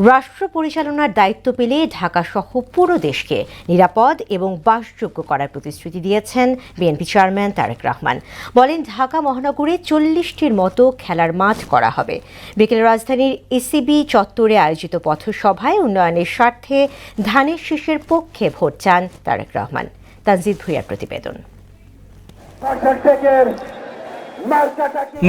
রাষ্ট্র পরিচালনার দায়িত্ব পেলে ঢাকাসহ পুরো দেশকে নিরাপদ এবং বাসযোগ্য করার প্রতিশ্রুতি দিয়েছেন বিএনপি চেয়ারম্যান তারেক রহমান। বলেন, ঢাকা মহানগরে 40টির মতো খেলার মাঠ করা হবে। বিকেলে রাজধানীর ইসিবি চত্বরে আয়োজিত পথসভায় উন্নয়নের স্বার্থে ধানের শীষের পক্ষে ভোট চান তারেক রহমান। তানজিদ ভুঁইয়ার প্রতিবেদন।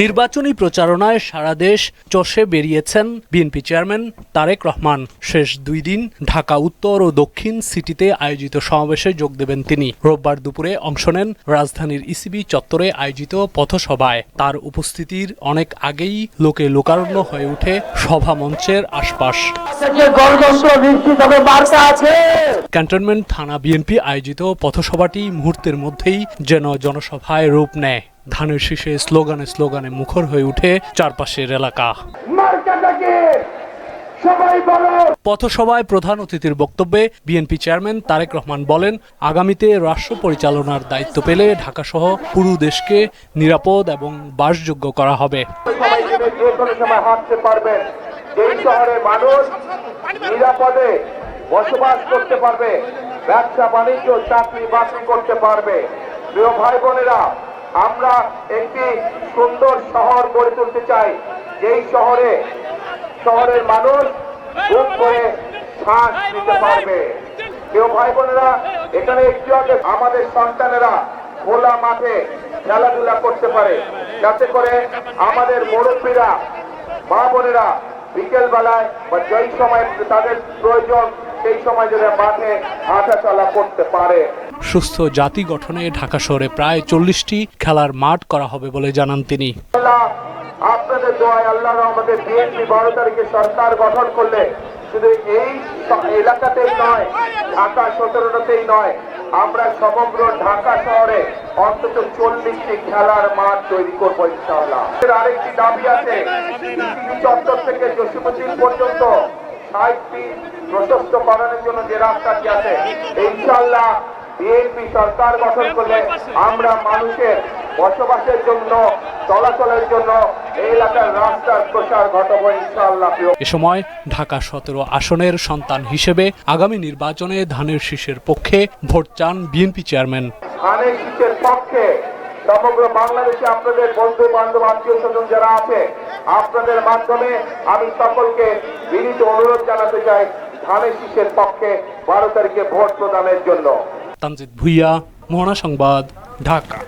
নির্বাচনী প্রচারণায় সারা দেশ চষে বেরিয়েছেন বিএনপি চেয়ারম্যান তারেক রহমান। শেষ 2 দিন ঢাকা উত্তর ও দক্ষিণ সিটিতে আয়োজিত সমাবেশে যোগ দেবেন তিনি। রোববার দুপুরে অংশ নেন রাজধানীর ইসিবি চত্বরে আয়োজিত পথসভায়। তার উপস্থিতির অনেক আগেই লোকে লোকারণ্য হয়ে ওঠে সভা মঞ্চের আশপাশ। ক্যান্টনমেন্ট থানা বিএনপি আয়োজিত পথসভাটি মুহূর্তের মধ্যেই যেন জনসভায় রূপ নেয়। ধানের শীষে স্লোগানে স্লোগানে মুখর হয়ে উঠে চারপাশের এলাকা। পথসভায় প্রধান অতিথির বক্তব্যে বিএনপি চেয়ারম্যান তারেক রহমান বলেন, আগামীতে রাষ্ট্র পরিচালনার দায়িত্ব পেলে ঢাকাসহ পুরো দেশকে নিরাপদ এবং বাসযোগ্য করা হবে। নিরাপদে বসবাস করতে পারবে, ব্যবসা বাণিজ্য চাকরি বাকরি করতে পারবে। প্রিয় ভাই বোনেরা, আমরা একটি সুন্দর শহর গড়ে তুলতে চাই, যেই শহরের মানুষ বুক করে শ্বাস নিতে পারবে। প্রিয় ভাই বোনেরা, এখানে একটু আগে আমাদের সন্তানেরা খোলা মাঠে খেলাধুলা করতে পারে, যাতে করে আমাদের মুরব্বীরা, মা বোনেরা বিকেল বেলায় বা যেই সময় তাদের প্রয়োজন সেই সময় যদি মাঠে হাঁটাচলা করতে পারে। সুস্থ জাতি গঠনে ঢাকা শহরে প্রায় 40টি খেলার মাঠ করা হবে বলে জানান তিনি। আপনাদের দোয়ায়, আল্লাহর রহমতে বিএনপি 12 তারিখে সরকার গঠন করলে শুধু এই এলাকাতেই নয়, ঢাকা 17টাতেই নয়, আমরা সমগ্র ঢাকা শহরে অন্তত 40টি খেলার মাঠ তৈরি করবো ইনশাআল্লাহ। আরেকটি দাবি আছে, চত্বর থেকে জসিমুদ্দিন পর্যন্ত 60 ফিট প্রশস্ত করানোর জন্য যে রাস্তাটি আছে, ইনশাআল্লাহ বিএনপি সরকার গঠন করলে আমরা মানুষের বসবাসের জন্য, চলাচলের জন্য এই এলাকার রাস্তার প্রসার ঘটাবো ইনশাআল্লাহ। এ সময় ঢাকা 17 আসনের সন্তান হিসেবে আগামী নির্বাচনে ধানের শীষের পক্ষে ভোট চান বিএনপি চেয়ারম্যান। ধানের শীষের পক্ষে সমগ্র বাংলাদেশে আপনাদের বন্ধু বান্ধব আত্মীয় স্বজন যারা আছে, আপনাদের মাধ্যমে আমি সকলকে বিনীত অনুরোধ জানাতে চাই, ধানের শীষের পক্ষে 12 তারিখে ভোট প্রদানের জন্য। তানজিদ ভুঁইয়া, মোহনা সংবাদ, ঢাকা।